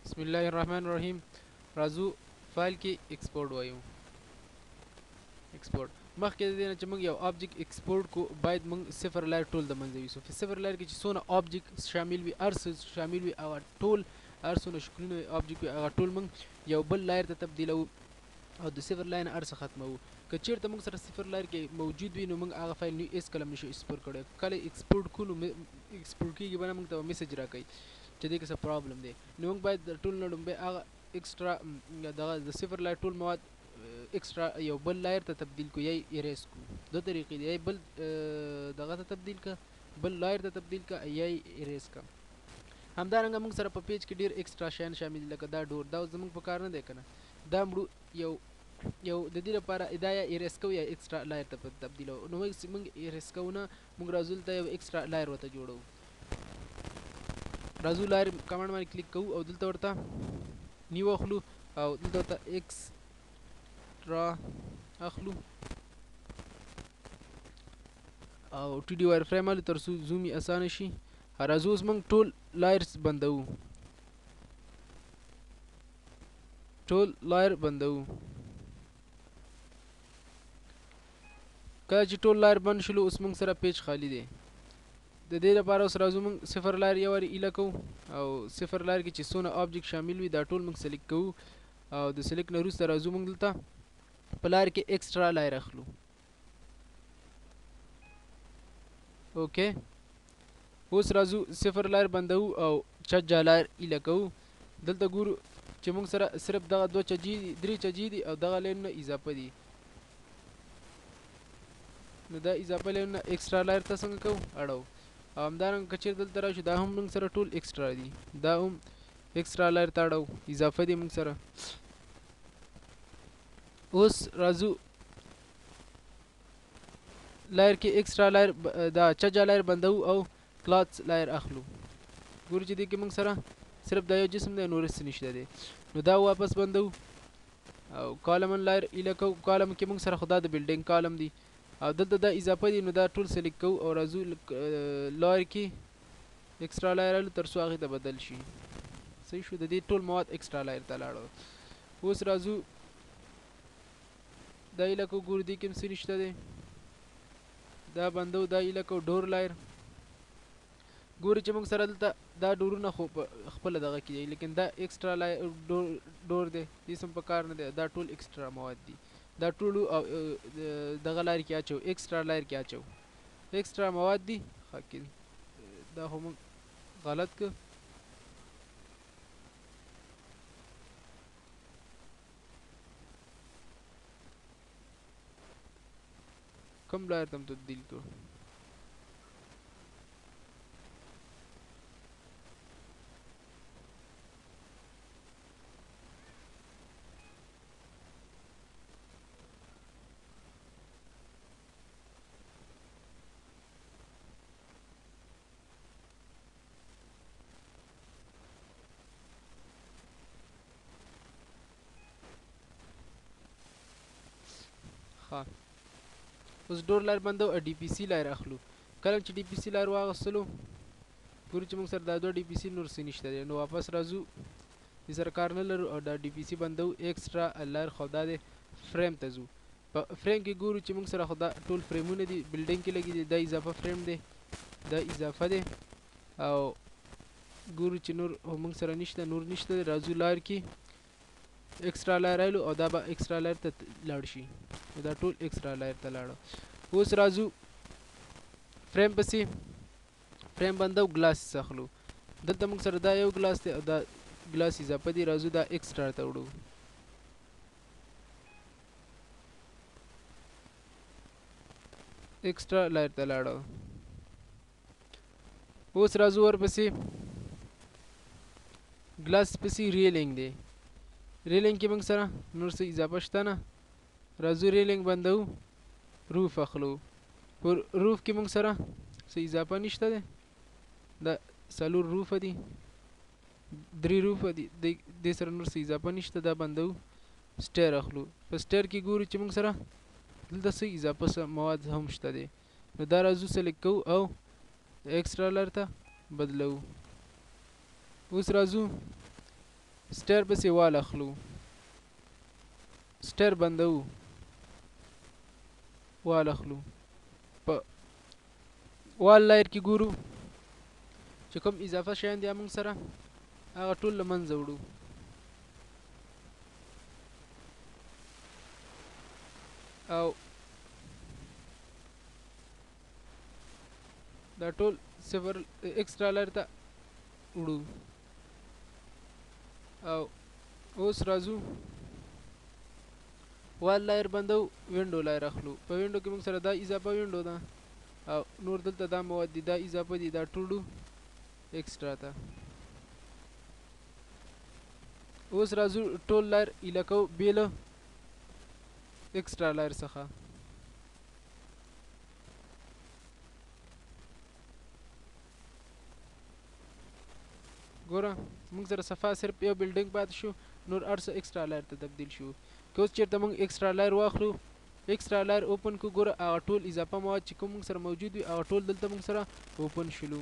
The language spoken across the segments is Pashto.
بسم الله الرحمن الرحیم. راځو فایل کې ایکسپورټ وایو. ایکسپورټ مخکې د دې نه چې موږ یو آبجیکټ ایکسپورټ کو باید موږ صفر لایر ټول د منځه یوسو. په صفر لایر کې چې څونه آبجیکټ شامل وي هر څه شامل وي هغه ټول هر څونه شکلونه آبجیکټ وي هغه ټول موږ یو بل لایر ته تبدیلو او د صفر لاین هر څه ختمو. که چیرته موږ سره صفر لایر کې موجود وي نو موږ هغه فایل نه هیڅ کله نشو ایکسپورټ کړی. کله ایکسپورټ کو نو ایکسپورټ کېږي به نه موږ ته میسج راکوي چې دې کې څه پرابلم دی. نو موږ باید د ټول نه لومړی هغه ایکسټرا دغه د صفر لایر ټول مواد ایکسټرا یو بل لایر ته تبدیل کو یا ایریز کو. دو طریقې دی، یا بل دغه ته تبدیل کا، بل لایر ته تبدیل کا، یا ایریز کا. همدارنګه موږ سره په پیج کې ډیر ایکسټرا شیان شامل دي لکه دا ډور، دا زموږ په کار نه دی کنه. دا مړو یو د دې لپاره دا یا ایریز کو یا ایکسټرا لایر ته تبدیلو. نو موږ ایریز کو نه موږ راځو ته یو ایکسټرا لایر ورته جوړو. راځو لایر کمانډ باندې کلیک کوو او دلته ورته نیو اخلو او دلته ورته ایکسټرا اخلو او ټي ډي وایر فریم اله تر څو زومي اسانه شي. راځو اوس موږ ټول لایرز بندو. ټول لایر بندو. کله چې ټول لایر بند شلو اوس موږ سره پیج خالی دی. د دې لپاره اوس راځو موږ صفر لایر یو واري ایله کوو او صفر لایر کې چې څونه آبجیکټ شامل وي دا ټول موږ سلیکټ کوو او د سلیکټ نه وروسته راځو موږ دلته په لایر کې ایکسټرا لایر اخلو. اوکې اوس راځو صفر لایر بندو او چجا لایر ایله کوو. دلته ګورو چې موږ سره صرف دغه دوه چجې دي، درې چجې دي او دغه لینونه اضافه دي. نو دا اضافه لینونه ایکسټرا لایر ته څنګه کوو اړو. او همدارنګه که چېرې دلته راشو دا هم موږ سره ټول ایکسټرا دي، دا هم ایکسټرا لایر ته اړو اضافه دي موږ سره. اوس راځو لایر کې ایکسټرا لایر دا چجا لایر بندو او کلاس لایر اخلو. ګورو چې دې کې موږ سره صرف دا یو جسم دی، نور څه نشته دی. نو دا واپس بندو او کالم لایر ایله کوو. کالم کې موږ سره خدا د بلډینګ کالم دی او دلته دا اضافه دي، نو دا ټول سلیکټ کوو او راځو لایر کې ایکسټرا لایر الو تر څو هغې ته بدل شي. صحیح شو، د دې ټول مواد ایکسټرا لایر ته لاړو. اوس راځو دا ایله کوو. ګورو دې کې هم څه نشته دی، دا بندو. دا ایله کوو ډور لایر. ګورو چې موږ سره دلته دا ډورونه خو خپله دغه کې دی، لیکن دا ایکسټرا لایر ډور دی، دې سم په کار نه دی. دا ټول ایکسټرا مواد دي، دا ټول دغه لایر کې اچو، ایکسټرا لایر کې اچو. ایکسټرا مواد دي. دا خو موږ غلط که. کوم لایر ته تبدیل کړو؟ اوس ډور لایر بندو او ډي پی سي لایر اخلو. کله چې ډي پی سي لایر واغستلو ګورو چې موږ سره دا دوه ډي پی سي نور څه نشته دی. نو واپس راځو، دې سره کار نه لرو او دا ډي پی سي بندو. ایکسټرا لایر خو دا دی فریم ته ځو. په فریم کې ګورو چې موږ سره خو دا ټول فریمونه دي، بلډینګ کې لګي دي. دا اضافه فریم دی، دا اضافه دی او ګورو چې نور موږ سره نشته، نور نشته. راځو لایر کې ایکسټرا لایر ایلو او دا به ایکسټرا لایر ته لاړ شي. دا ټول ایکسټرا لایر ته لاړو. اوس راځو فریم پسې فریم بندو ګلاس اخلو. دلته موږ سره دا یو ګلاس دی او دا ګلاس اضافه دی. راځو دا ایکسټرا ته وړو. ایکسټرا لایر ته لاړو. اوس راځو ورپسې ګلاس پسې ریلینګ دی. ریلینګ کې موږ سره نور څه اضافه شته نه. راځو ریلینګ بندو، روف اخلو. پر روف کې موږ سره څه اضافه نشته دی. دا څلور روفه دي، درې روفه دي، دې سره نور څه اضافه نشته. دا بندو. سټیر اخلو. په سټیر کې ګورو چې موږ سره دلته څه اضافه مواد هم شته دی. نو دا راځو سلیکټ کوو او ایکسټرا لایر ته بدلو. اوس راځو سټر پسې وال اخلو سټر بندو وال اخلو په وال لایر کې ګورو چې کوم اضافه شیان دي موږ سره هغه ټول له منځه وړو او دا ټول صفر ایکسترا لایر ته وړو او اوس راځو وال لایر بندو وینډو لایر اخلو په وینډو کې موږ سره دا اضافه وینډو ده او نور دلته دا مواد دي دا اضافه دي دا ټولو ایکسترا ته اوس راځو ټول لایر الکو بیل ایکسترا لایر څخه ګوره موږ سره صفا صرف یو بلډینګ پاتې شو نور ارڅه ایکسترا لایر ته تبدیل شو که اوس چېرته موږ ایکسترا لایر واخلو ایکسترا لایر اوپن کو ګوره هغه ټول اضافه مواد چې کوم موږ سره موجود وي هغه ټول دلته موږ سره اوپن شلو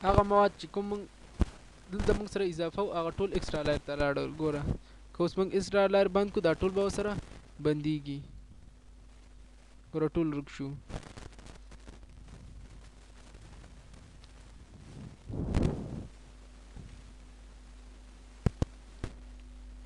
هغه مواد چې کوم دلته موږ سره اضافه او هغه ټول ایکسترا لایر ته لاړل ګوره که اوس موږ ایکسترا لایر بند کو دا ټول به سره بندیږي ګوره ټول ورک شو